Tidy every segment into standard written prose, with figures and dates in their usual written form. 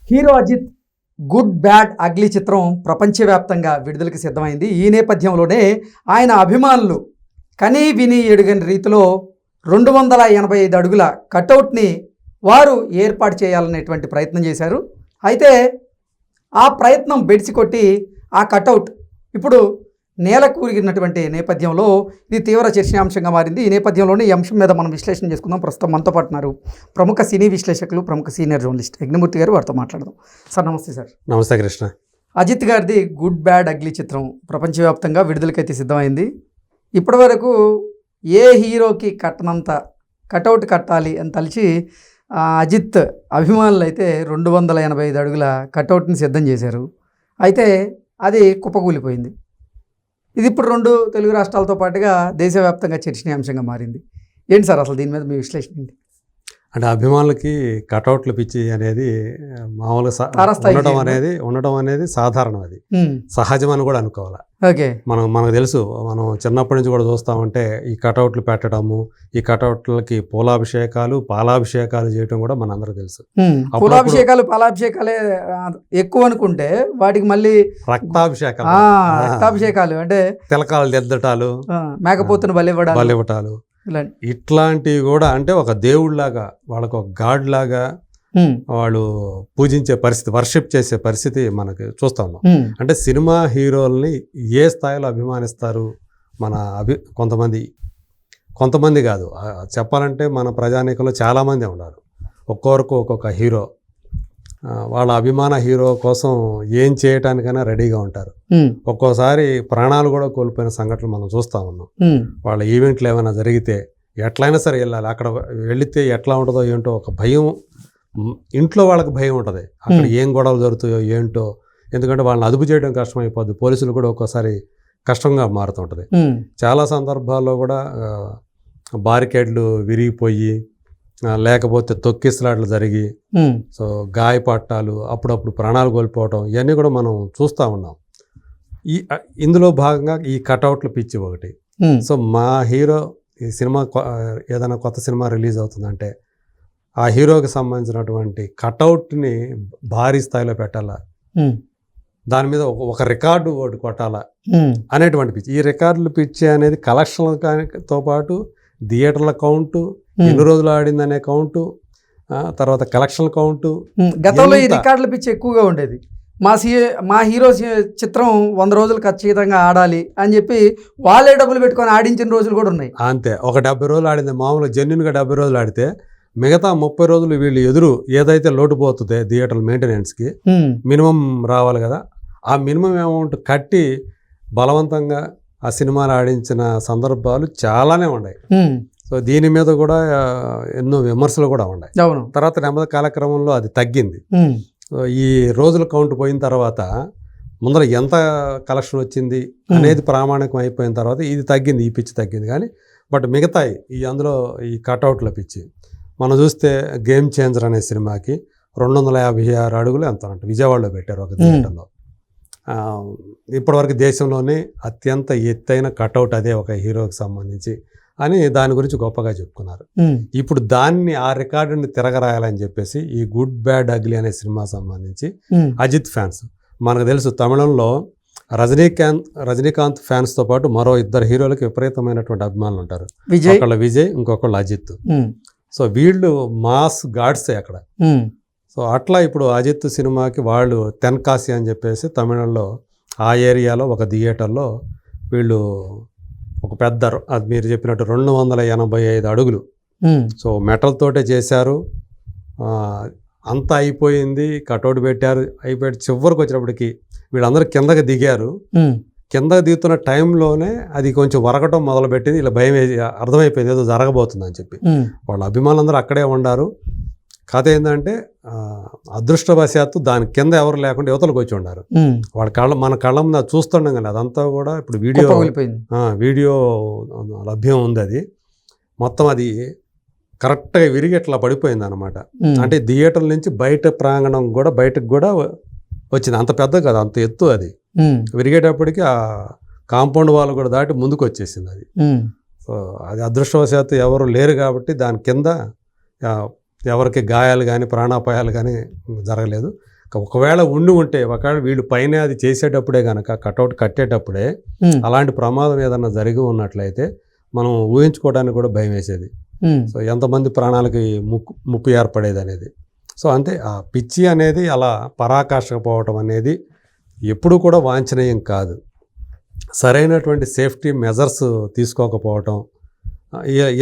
Hero Ajith good bad ugly చిత్రం ప్రపంచవ్యాప్తంగా విడుదలకి సిద్ధమైంది. ఈ నేపథ్యంలోనే ఆయన అభిమానులు కనీ విని ఎడుగని రీతిలో 285 అడుగుల కటౌట్ని వారు ఏర్పాటు చేయాలనేటువంటి ప్రయత్నం చేశారు. అయితే ఆ ప్రయత్నం బెడిసి కొట్టి ఆ కటౌట్ ఇప్పుడు నేల కూరిగినటువంటి నేపథ్యంలో ఇది తీవ్ర చర్చనీయాంశంగా మారింది. ఈ నేపథ్యంలోనే ఈ అంశం మీద మనం విశ్లేషణ చేసుకుందాం. ప్రస్తుతం మనతో పాటు ఉన్నారు ప్రముఖ సినీ విశ్లేషకులు, ప్రముఖ సీనియర్ జర్నలిస్ట్ యజ్ఞమూర్తి గారు. వారితో మాట్లాడదాం. సార్ నమస్తే. సార్ నమస్తే కృష్ణ. అజిత్ గారిది గుడ్ బ్యాడ్ అగ్లీ చిత్రం ప్రపంచవ్యాప్తంగా విడుదలకైతే సిద్ధమైంది. ఇప్పటి వరకు ఏ హీరోకి కట్టనంత కటౌట్ కట్టాలి అని తలిచి అజిత్ అభిమానులు అయితే 285 అడుగుల కటౌట్ని సిద్ధం చేశారు. అయితే అది కుప్పకూలిపోయింది. ఇది ఇప్పుడు 2 తెలుగు రాష్ట్రాలతో పాటుగా దేశవ్యాప్తంగా చర్చనీయాంశంగా మారింది. ఏంటి సార్ అసలు దీని మీద మీ విశ్లేషణ ఏంటి? అంటే అభిమానులకి కటౌట్లు పిచ్చి అనేది మామూలుగా ఉండడం అనేది సాధారణం, అది సహజం అని కూడా అనుకోవాలి. ఓకే, మనకు తెలుసు, మనం చిన్నప్పటి నుంచి కూడా చూస్తామంటే ఈ కటౌట్లు పెట్టడము, ఈ కటౌట్లకి పూలాభిషేకాలు పాలాభిషేకాలు చేయడం కూడా మనందరికీ తెలుసు. పూలాభిషేకాలు పాలాభిషేకాలే ఎక్కువ అనుకుంటే వాటికి మళ్ళీ రక్తాభిషేకాలు అంటే తిలకాలు దిద్దటాలు, మేకపోతును బలివ్వటాలు, ఇట్లాంటివి కూడా అంటే ఒక దేవుడిలాగా, వాళ్ళకు ఒక గాడ్ లాగా వాళ్ళు పూజించే పరిస్థితి, వర్షిప్ చేసే పరిస్థితి మనకి చూస్తా ఉన్నాం. అంటే సినిమా హీరోల్ని ఏ స్థాయిలో అభిమానిస్తారు మన కొంతమంది కాదు, చెప్పాలంటే మన ప్రజానీకంలో చాలామంది ఉన్నారు. ఒక్కొక్కరికి ఒక్కొక్క హీరో, వాళ్ళ అభిమాన హీరో కోసం ఏం చేయటానికైనా రెడీగా ఉంటారు. ఒక్కోసారి ప్రాణాలు కూడా కోల్పోయిన సంఘటనలు మనం చూస్తూ ఉన్నాం. వాళ్ళ ఈవెంట్లు ఏమైనా జరిగితే ఎట్లయినా సరే వెళ్ళాలి, అక్కడ వెళితే ఎట్లా ఉంటుందో ఏంటో ఒక భయం, ఇంట్లో వాళ్ళకి భయం ఉంటుంది, అక్కడ ఏం గొడవలు జరుగుతాయో ఏంటో. ఎందుకంటే వాళ్ళని అదుపు చేయడం కష్టమైపోద్ది, పోలీసులు కూడా ఒక్కోసారి కష్టంగా మారుతుంటుంది. చాలా సందర్భాల్లో కూడా బారికేడ్లు విరిగిపోయి, లేకపోతే తొక్కిసలాట్లు జరిగి సో గాయపట్టాలు, అప్పుడప్పుడు ప్రాణాలు కోల్పోవటం, ఇవన్నీ కూడా మనం చూస్తూ ఉన్నాం. ఇందులో భాగంగా ఈ కటౌట్లు పిచ్చి ఒకటి. సో మా హీరో ఈ సినిమా ఏదైనా కొత్త సినిమా రిలీజ్ అవుతుందంటే ఆ హీరోకి సంబంధించినటువంటి కటౌట్ని భారీ స్థాయిలో పెట్టాలా, దాని మీద ఒక రికార్డు ఒకటి కొట్టాలా అనేటువంటి పిచ్చి. ఈ రికార్డులు పిచ్చి అనేది కలెక్షన్లతో పాటు థియేటర్ల కౌంటు, ఎన్ని రోజులు ఆడిందనే కౌంటు, తర్వాత కలెక్షన్ కౌంటు. గతంలో ఈ రికార్డుల పిచ్చి ఎక్కువగా ఉండేది. మా హీరో చిత్రం 100 రోజులు ఖచ్చితంగా ఆడాలి అని చెప్పి వాళ్ళే డబ్బులు పెట్టుకొని ఆడించిన రోజులు కూడా ఉన్నాయి. అంతే, ఒక 70 రోజులు ఆడింది. మామూలుగా జెన్యున్గా 70 రోజులు ఆడితే మిగతా 30 రోజులు వీళ్ళు ఎదురు ఏదైతే లోటు పోతుంది థియేటర్ మెయింటెనెన్స్కి మినిమం రావాలి కదా, ఆ మినిమం అమౌంట్ కట్టి బలవంతంగా ఆ సినిమాలు ఆడించిన సందర్భాలు చాలానే ఉన్నాయి. సో దీని మీద కూడా ఎన్నో విమర్శలు కూడా ఉన్నాయి. తర్వాత నెమ్మది కాలక్రమంలో అది తగ్గింది. ఈ రోజుల కౌంట్ పోయిన తర్వాత ముందర ఎంత కలెక్షన్ వచ్చింది అనేది ప్రామాణికం అయిపోయిన తర్వాత ఇది తగ్గింది, ఈ పిచ్చి తగ్గింది. కానీ బట్ మిగతాయి అందులో ఈ కటౌట్ల పిచ్చి మనం చూస్తే గేమ్ చేంజర్ అనే సినిమాకి 256 అడుగులు ఎంత అంటే విజయవాడలో పెట్టారు ఒక థియేటర్లో. ఇప్పటివరకు దేశంలోనే అత్యంత ఎత్తైన కటౌట్ అదే ఒక హీరోకి సంబంధించి అని దాని గురించి గొప్పగా చెప్పుకున్నారు. ఇప్పుడు దాన్ని ఆ రికార్డుని తిరగరాయాలని చెప్పేసి ఈ గుడ్ బ్యాడ్ అగ్లీ అనే సినిమా సంబంధించి అజిత్ ఫ్యాన్స్, మనకు తెలుసు తమిళంలో రజనీకాంత్ ఫ్యాన్స్తో పాటు మరో 2 హీరోలకి విపరీతమైనటువంటి అభిమానులు ఉంటారు. ఒకళ్ళు విజయ్, ఇంకొకళ్ళు అజిత్. సో వీళ్ళు మాస్ గాడ్సే అక్కడ. సో అట్లా ఇప్పుడు అజిత్ సినిమాకి వాళ్ళు తెన్కాసి అని చెప్పేసి తమిళంలో ఆ ఏరియాలో ఒక థియేటర్లో వీళ్ళు ఒక పెద్ద, అది మీరు చెప్పినట్టు 285 అడుగులు, సో మెటల్ తోటే చేశారు. అంతా అయిపోయింది, కటౌట్ పెట్టారు, అయిపోయి చివరికి వచ్చినప్పటికి వీళ్ళందరూ కిందకి దిగారు. కిందకి దిగుతున్న టైంలోనే అది కొంచెం వరకటం మొదలుపెట్టింది. ఇలా భయం అర్థమైపోయింది ఏదో జరగబోతుందని చెప్పి. వాళ్ళ అభిమానులందరూ అక్కడే ఉండారు. కథ ఏంటంటే అదృష్టవశాత్తు దాని కింద ఎవరు లేకుండా యువతలకు వచ్చి ఉండారు. మన కళ్ళ ముందు అది చూస్తుండం కానీ అదంతా కూడా ఇప్పుడు వీడియో లభ్యం ఉంది. అది మొత్తం అది కరెక్ట్గా విరిగి ఇట్లా పడిపోయింది అనమాట. అంటే థియేటర్ నుంచి బయట ప్రాంగణం కూడా బయటకు కూడా వచ్చింది. అంత పెద్ద కదా, అంత ఎత్తు. అది విరిగేటప్పటికి ఆ కాంపౌండ్ వాళ్ళు కూడా దాటి ముందుకు వచ్చేసింది అది. సో అది అదృష్టవశాత్తు ఎవరు లేరు కాబట్టి దాని కింద ఎవరికి గాయాలు కానీ ప్రాణాపాయాలు కానీ జరగలేదు. ఒకవేళ ఉంటే ఒకవేళ వీళ్ళు పైన అది చేసేటప్పుడే కనుక కటౌట్ కట్టేటప్పుడే అలాంటి ప్రమాదం ఏదన్నా జరిగి ఉన్నట్లయితే మనం ఊహించుకోవడానికి కూడా భయం వేసేది. సో ఎంతమంది ప్రాణాలకి ముప్పు ఏర్పడేది అనేది. సో అంతే ఆ పిచ్చి అనేది అలా పరాకాష్ఠకపోవటం అనేది ఎప్పుడు కూడా వాంఛనీయం కాదు. సరైనటువంటి సేఫ్టీ మెజర్స్ తీసుకోకపోవటం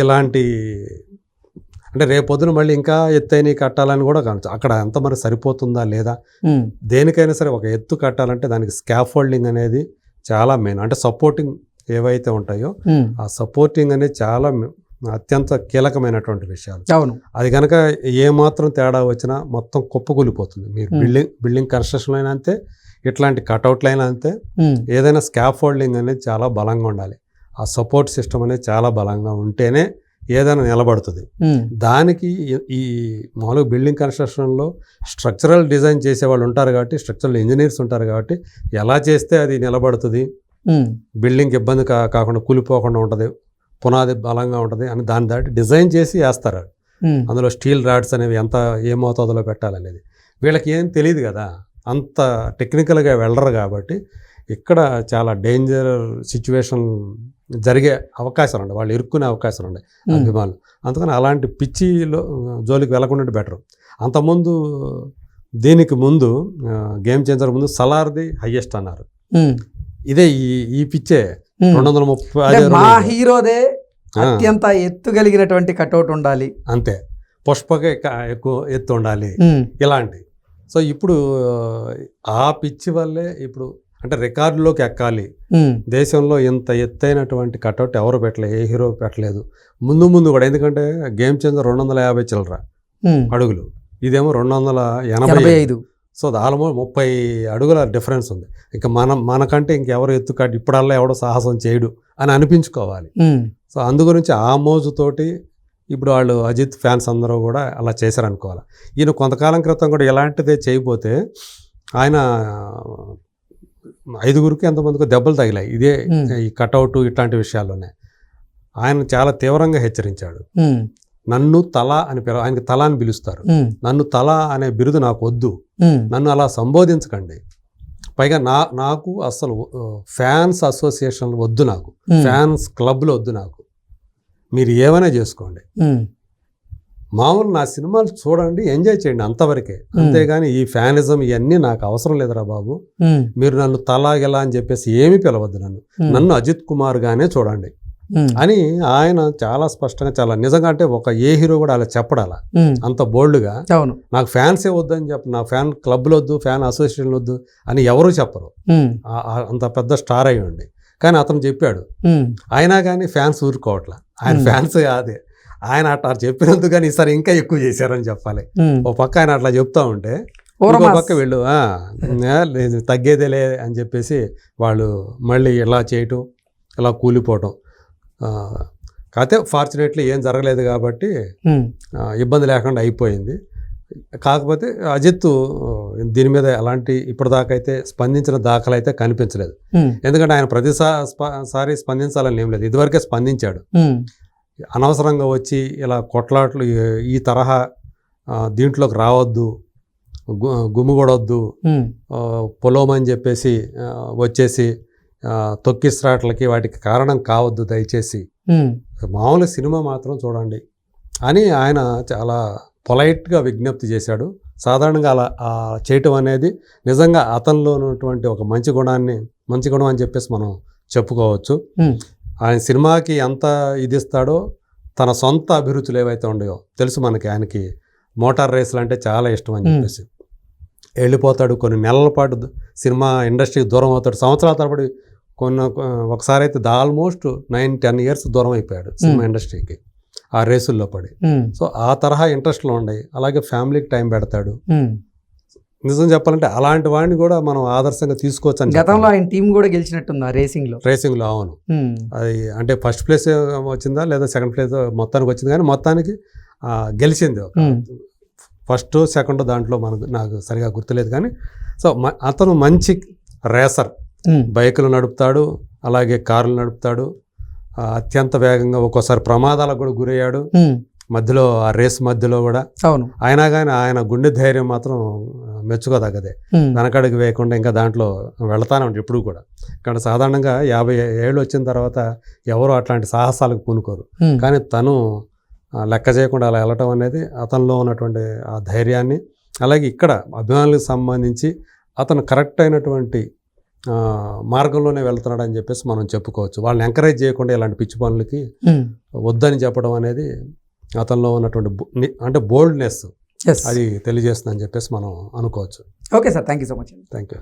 ఇలాంటి అంటే రేపొద్దున మళ్ళీ ఇంకా ఎత్తైన కట్టాలని కూడా కావచ్చు. అక్కడ ఎంత మరి సరిపోతుందా లేదా, దేనికైనా సరే ఒక ఎత్తు కట్టాలంటే దానికి స్కాఫోల్డింగ్ అనేది చాలా మెయిన్. అంటే సపోర్టింగ్ ఏవైతే ఉంటాయో ఆ సపోర్టింగ్ అనేది చాలా అత్యంత కీలకమైనటువంటి విషయాలు. అవును, అది కనుక ఏమాత్రం తేడా వచ్చినా మొత్తం కుప్పకూలిపోతుంది. మీరు బిల్డింగ్ కన్స్ట్రక్షన్ అయినా అంతే, ఇట్లాంటి కటౌట్లు అయినా అంతే. ఏదైనా స్కాఫోల్డింగ్ అనేది చాలా బలంగా ఉండాలి. ఆ సపోర్ట్ సిస్టమ్ అనేది చాలా బలంగా ఉంటేనే ఏదైనా నిలబడుతుంది. దానికి ఈ మామూలుగా బిల్డింగ్ కన్స్ట్రక్షన్లో స్ట్రక్చరల్ డిజైన్ చేసే వాళ్ళు ఉంటారు కాబట్టి, స్ట్రక్చరల్ ఇంజనీర్స్ ఉంటారు కాబట్టి ఎలా చేస్తే అది నిలబడుతుంది, బిల్డింగ్ ఇబ్బంది కాకుండా కూలిపోకుండా ఉంటుంది, పునాది బలంగా ఉంటుంది అని దాన్ని దాటి డిజైన్ చేసి వేస్తారు. అందులో స్టీల్ రాడ్స్ అనేవి ఎంత ఏ మోతాదులో పెట్టాలనేది వీళ్ళకి ఏం తెలియదు కదా, అంత టెక్నికల్గా వెళ్ళరు కాబట్టి ఇక్కడ చాలా డేంజర్ సిచ్యువేషన్ జరిగే అవకాశాలు ఉన్నాయి, వాళ్ళు ఇరుక్కునే అవకాశాలు ఉన్నాయి అభిమానులు. అందుకని అలాంటి పిచ్చిలో జోలికి వెళ్ళకుండా బెటర్. అంతకుముందు దీనికి ముందు గేమ్ చేంజర్ ముందు సలార్ది హైయెస్ట్ అన్నారు. ఇదే ఈ పిచ్చే 230 మా హీరోదే అత్యంత ఎత్తు కలిగినటువంటి కటౌట్ ఉండాలి, అంతే పుష్పకే ఎక్కువ ఎత్తు ఉండాలి ఇలాంటి. సో ఇప్పుడు ఆ పిచ్చి వల్లే ఇప్పుడు అంటే రికార్డులోకి ఎక్కాలి, దేశంలో ఇంత ఎత్తైనటువంటి కటౌట్ ఎవరు పెట్టలేదు, ఏ హీరో పెట్టలేదు ముందు కూడా. ఎందుకంటే గేమ్ చేంజర్ 250 చిల్లర అడుగులు, ఇదేమో 285. సో ఆల్మోస్ట్ 30 అడుగుల డిఫరెన్స్ ఉంది. ఇంకా మనకంటే ఇంకెవరు ఎత్తు కట్టి ఇప్పుడల్లా ఎవడో సాహసం చేయడు అని అనిపించుకోవాలి. సో అందు గురించి ఆ మోజుతోటి ఇప్పుడు వాళ్ళు అజిత్ ఫ్యాన్స్ అందరూ కూడా అలా చేశారనుకోవాలి. ఈయన కొంతకాలం క్రితం కూడా ఎలాంటిదే చేయబోతే ఆయన 5గురికి ఎంతమందికో దెబ్బలు తగిలాయి ఇదే ఈ కటౌట్ ఇట్లాంటి విషయాల్లోనే. ఆయన చాలా తీవ్రంగా హెచ్చరించాడు. నన్ను తల అని ఆయనకి తల అని పిలుస్తారు, నన్ను తల అనే బిరుదు నాకు వద్దు, నన్ను అలా సంబోధించకండి. పైగా నాకు అసలు ఫ్యాన్స్ అసోసియేషన్లు వద్దు, నాకు ఫ్యాన్స్ క్లబ్లు వద్దు, నాకు మీరు ఏమైనా చేసుకోండి, మామూలు నా సినిమాలు చూడండి, ఎంజాయ్ చేయండి అంతవరకే, అంతేగాని ఈ ఫ్యానిజం ఇవన్నీ నాకు అవసరం లేదురా బాబు, మీరు నన్ను తలాగెలా అని చెప్పేసి ఏమీ పిలవద్దు, నన్ను అజిత్ కుమార్ గానే చూడండి అని ఆయన చాలా స్పష్టంగా, చాలా నిజంగా, అంటే ఒక ఏ హీరో కూడా అలా చెప్పడాల అంత బోల్డ్గా. నాకు ఫ్యాన్సే వద్దు అని చెప్ప, నా ఫ్యాన్ క్లబ్లు వద్దు, ఫ్యాన్ అసోసియేషన్లు వద్దు అని ఎవరు చెప్పరు, అంత పెద్ద స్టార్ అయి ఉండి. కానీ అతను చెప్పాడు, అయినా కానీ ఫ్యాన్స్ ఊరుకోవట్లా, ఆయన ఫ్యాన్స్ కాదే, ఆయన అట్లా చెప్పినందుకు కానీ ఈసారి ఇంకా ఎక్కువ చేశారని చెప్పాలి. ఓ పక్క ఆయన అట్లా చెప్తా ఉంటే ఇంకో పక్క వీళ్ళు తగ్గేదేలే అని చెప్పేసి వాళ్ళు మళ్ళీ ఇలా చేయటం, ఇలా కూలిపోవటం. కాకపోతే ఫార్చునేట్లీ ఏం జరగలేదు కాబట్టి ఇబ్బంది లేకుండా అయిపోయింది. కాకపోతే అజిత్ దీని మీద అలాంటి ఇప్పటిదాకా అయితే స్పందించిన దాఖలు అయితే కనిపించలేదు. ఎందుకంటే ఆయన ప్రతిసారి స్పందించాలని ఏం లేదు, ఇదివరకే స్పందించాడు. అనవసరంగా వచ్చి ఇలా కొట్లాట్లు ఈ తరహా దీంట్లోకి రావద్దు, గుమ్ముగొడవద్దు, పొలోమని చెప్పేసి వచ్చేసి తొక్కిస్రాట్లకి వాటికి కారణం కావద్దు దయచేసి, మామూలు సినిమా మాత్రం చూడండి అని ఆయన చాలా పొలైట్గా విజ్ఞప్తి చేశాడు. సాధారణంగా అలా చేయటం అనేది నిజంగా అతనిలో ఉన్నటువంటి ఒక మంచి గుణం అని చెప్పేసి మనం చెప్పుకోవచ్చు. ఆయన సినిమాకి ఎంత ఇది ఇస్తాడో తన సొంత అభిరుచులు ఏవైతే ఉన్నాయో తెలుసు మనకి. ఆయనకి మోటార్ రేసులు అంటే చాలా ఇష్టం అని చెప్పేసి వెళ్ళిపోతాడు, కొన్ని నెలల పాటు సినిమా ఇండస్ట్రీకి దూరం అవుతాడు, సంవత్సరాల తరబడి ఒకసారి అయితే ఆల్మోస్ట్ 9-10 years దూరం అయిపోయాడు సినిమా ఇండస్ట్రీకి ఆ రేసుల్లో పడి. సో ఆ తరహా ఇంట్రెస్ట్లు ఉన్నాయి. అలాగే ఫ్యామిలీకి టైం పెడతాడు. నిజం చెప్పాలంటే అలాంటి వాడిని కూడా మనం ఆదర్శంగా తీసుకోవచ్చు. గతంలో ఆయన టీం కూడా గెలిచినట్టుంది రేసింగ్లో. అవును, అది అంటే ఫస్ట్ ప్లేస్ వచ్చిందా లేదా సెకండ్ ప్లేస్ మొత్తానికి వచ్చింది, కానీ మొత్తానికి గెలిచింది. ఫస్ట్ సెకండ్ దాంట్లో నాకు సరిగా గుర్తులేదు కానీ. సో అతను మంచి రేసర్, బైకులు నడుపుతాడు, అలాగే కార్లు నడుపుతాడు, అత్యంత వేగంగా ఒక్కోసారి ప్రమాదాలకు కూడా గురయ్యాడు మధ్యలో, ఆ రేస్ మధ్యలో కూడా. అయినా కానీ ఆయన గుండె ధైర్యం మాత్రం మెచ్చుకోదగ్గదే. వెనకడుగు వేయకుండా ఇంకా దాంట్లో వెళతానే ఉంటుంది ఇప్పుడు కూడా. కానీ సాధారణంగా 50 ఏళ్ళు వచ్చిన తర్వాత ఎవరు అట్లాంటి సాహసాలకు పూనుకోరు. కానీ తను లెక్క చేయకుండా అలా వెళ్ళటం అనేది అతనిలో ఉన్నటువంటి ఆ ధైర్యాన్ని, అలాగే ఇక్కడ అభిమానులకు సంబంధించి అతను కరెక్ట్ అయినటువంటి మార్గంలోనే వెళ్తున్నాడు అని చెప్పేసి మనం చెప్పుకోవచ్చు. వాళ్ళని ఎంకరేజ్ చేయకుండా ఇలాంటి పిచ్చి పనులకి వద్దని చెప్పడం అనేది అతనిలో ఉన్నటువంటి అంటే బోల్డ్నెస్ అది తెలియజేస్తుందని చెప్పేసి మనం అనుకోవచ్చు. Okay sir, thank you so much. Thank you.